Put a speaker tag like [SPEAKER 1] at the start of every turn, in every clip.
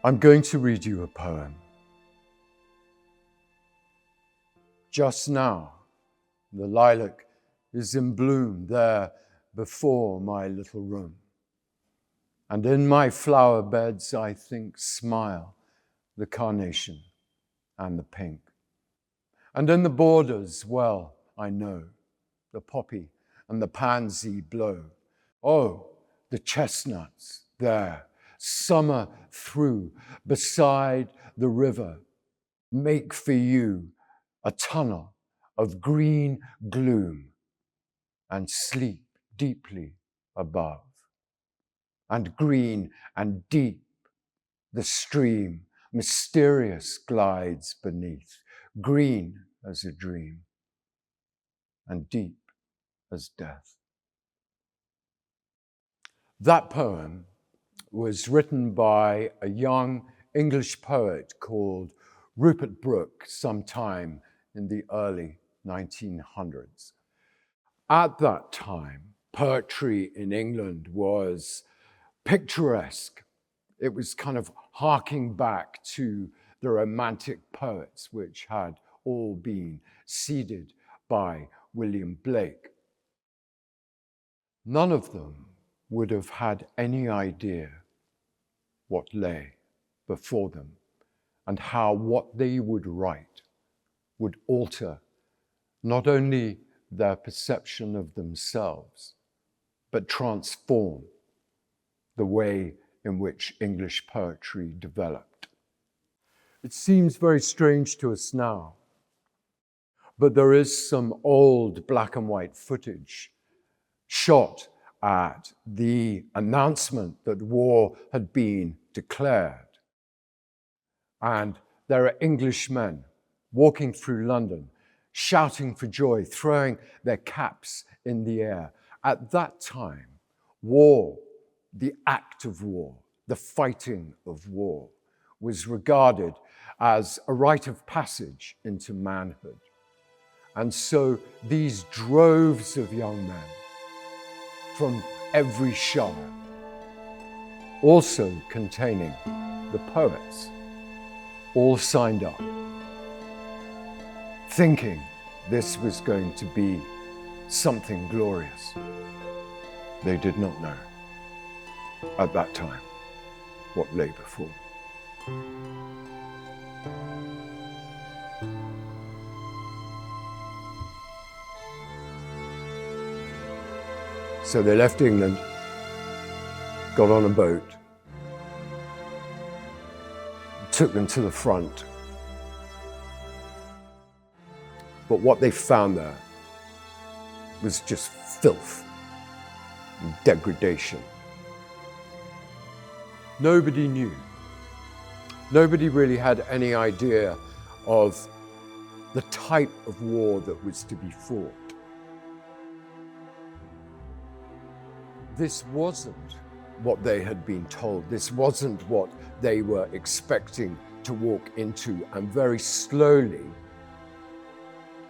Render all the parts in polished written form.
[SPEAKER 1] I'm going to read you a poem. Just now, the lilac is in bloom there before my little room. And in my flower beds, I think, smile the carnation and the pink. And in the borders, well, I know, the poppy and the pansy blow. Oh, the chestnuts there, summer through, beside the river, make for you a tunnel of green gloom and sleep deeply above. And green and deep the stream mysterious glides beneath, green as a dream and deep as death. That poem was written by a young English poet called Rupert Brooke sometime in the early 1900s. At that time, poetry in England was picturesque. It was kind of harking back to the Romantic poets, which had all been seeded by William Blake. None of them would have had any idea what lay before them and how what they would write would alter not only their perception of themselves, but transform the way in which English poetry developed. It seems very strange to us now, but there is some old black and white footage shot at the announcement that war had been declared. And there are Englishmen walking through London, shouting for joy, throwing their caps in the air. At that time, war, the act of war, the fighting of war, was regarded as a rite of passage into manhood. And so these droves of young men from every shire, also containing the poets, all signed up, thinking this was going to be something glorious. They did not know at that time what lay before. So they left England, got on a boat, took them to the front. But what they found there was just filth and degradation. Nobody knew. Nobody really had any idea of the type of war that was to be fought. This wasn't what they had been told. This wasn't what they were expecting to walk into. And very slowly,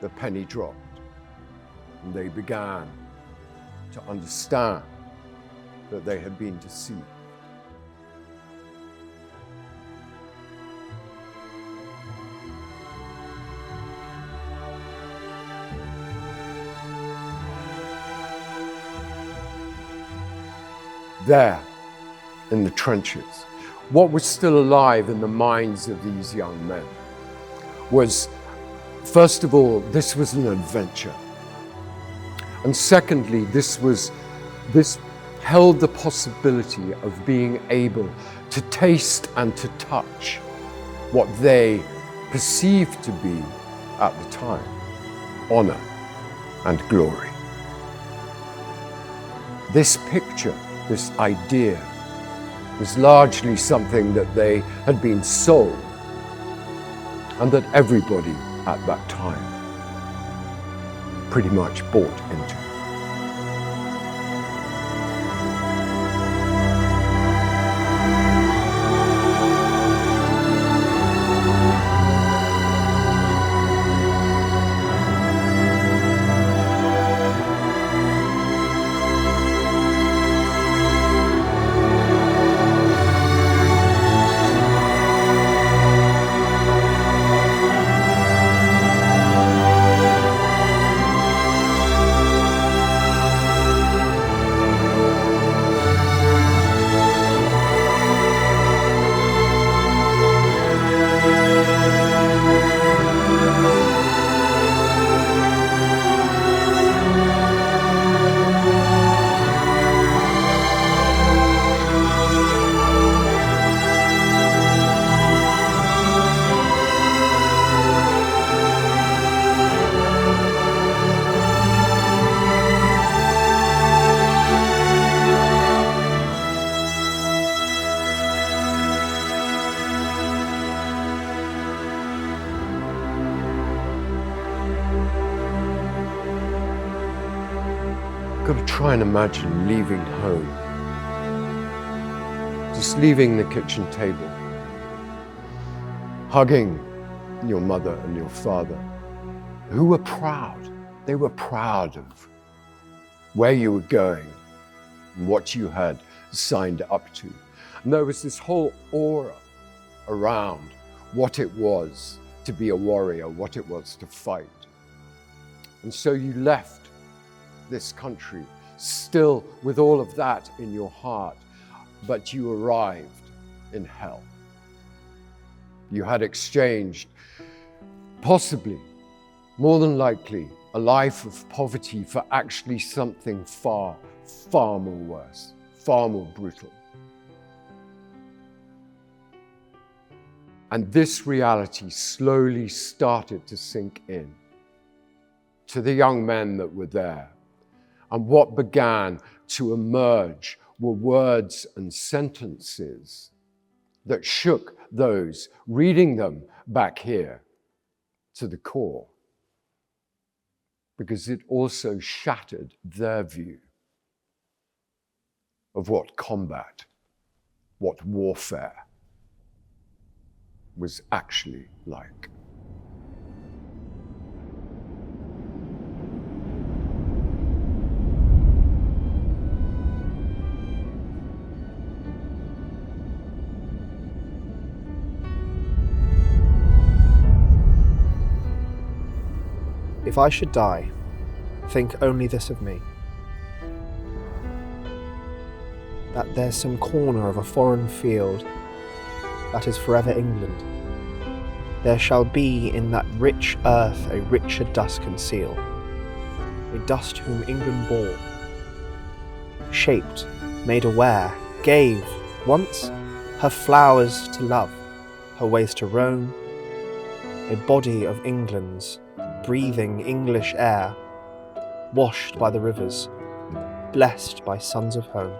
[SPEAKER 1] the penny dropped. And they began to understand that they had been deceived. There, in the trenches, what was still alive in the minds of these young men was, first of all, this was an adventure. And secondly, this held the possibility of being able to taste and to touch what they perceived to be, at the time, honor and glory. This picture, this idea, was largely something that they had been sold and that everybody at that time pretty much bought into. You've got to try and imagine leaving home, just leaving the kitchen table, hugging your mother and your father, who were proud. They were proud of where you were going and what you had signed up to. And there was this whole aura around what it was to be a warrior, what it was to fight. And so you left this country still with all of that in your heart, but you arrived in hell. You had exchanged, possibly, more than likely, a life of poverty for actually something far, far more worse, far more brutal. And this reality slowly started to sink in to the young men that were there. And what began to emerge were words and sentences that shook those reading them back here to the core, because it also shattered their view of what combat, what warfare was actually like.
[SPEAKER 2] If I should die, think only this of me, that there's some corner of a foreign field that is forever England. There shall be in that rich earth a richer dust conceal, a dust whom England bore, shaped, made aware, gave, once, her flowers to love, her ways to roam, a body of England's, breathing English air, washed by the rivers, blessed by sons of home.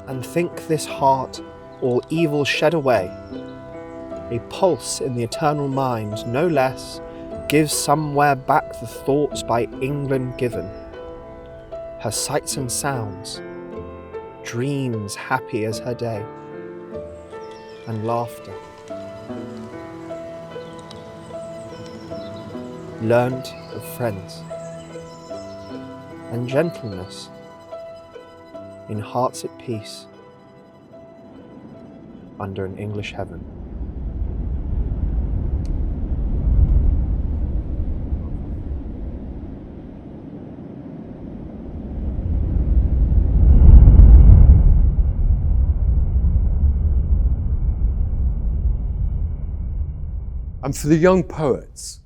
[SPEAKER 2] And think this heart all evil shed away, a pulse in the eternal mind, no less, gives somewhere back the thoughts by England given, her sights and sounds, dreams happy as her day, and laughter, learnt of friends, and gentleness in hearts at peace under an English heaven.
[SPEAKER 1] And for the young poets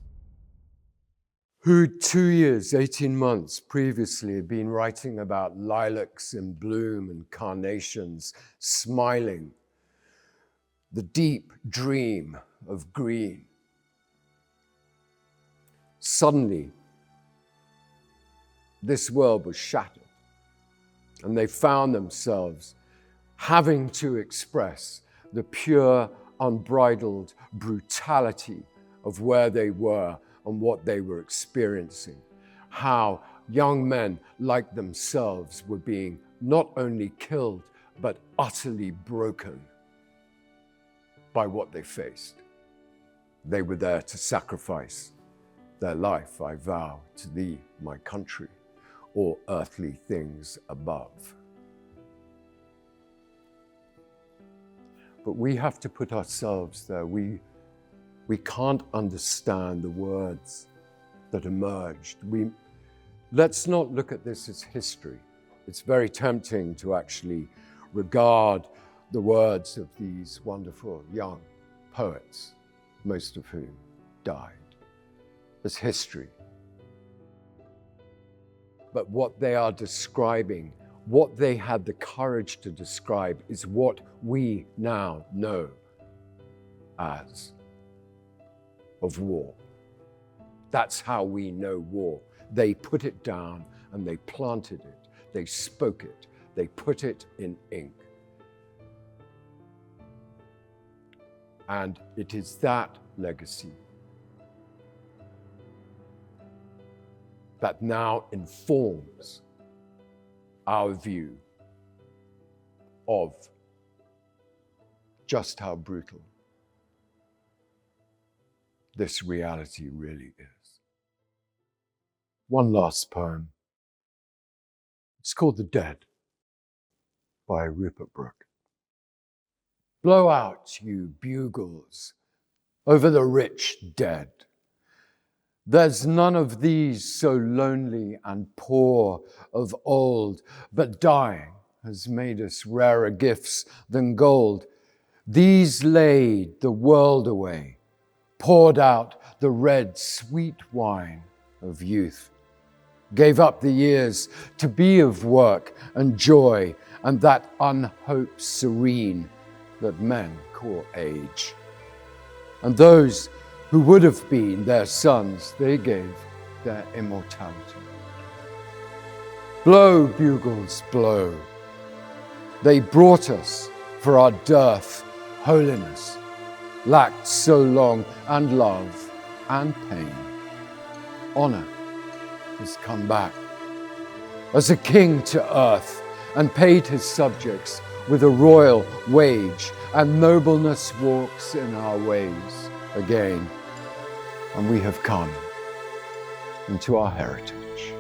[SPEAKER 1] who 2 years, 18 months previously had been writing about lilacs in bloom and carnations smiling, the deep dream of green. Suddenly, this world was shattered, and they found themselves having to express the pure, unbridled brutality of where they were and what they were experiencing. How young men like themselves were being not only killed, but utterly broken by what they faced. They were there to sacrifice their life, I vow, to thee, my country, or earthly things above. But we have to put ourselves there. We can't understand the words that emerged. Let's not look at this as history. It's very tempting to actually regard the words of these wonderful young poets, most of whom died, as history. But what they are describing, what they had the courage to describe, is what we now know as of war. That's how we know war. They put it down and they planted it. They spoke it. They put it in ink. And it is that legacy that now informs our view of just how brutal this reality really is. One last poem. It's called The Dead by Rupert Brooke. Blow out, you bugles, over the rich dead. There's none of these so lonely and poor of old, but dying has made us rarer gifts than gold. These laid the world away, poured out the red sweet wine of youth, gave up the years to be of work and joy and that unhoped serene that men call age. And those who would have been their sons, they gave their immortality. Blow, bugles, blow. They brought us for our dearth, holiness, lacked so long, and love and pain. Honor has come back as a king to earth and paid his subjects with a royal wage, and nobleness walks in our ways again. And we have come into our heritage.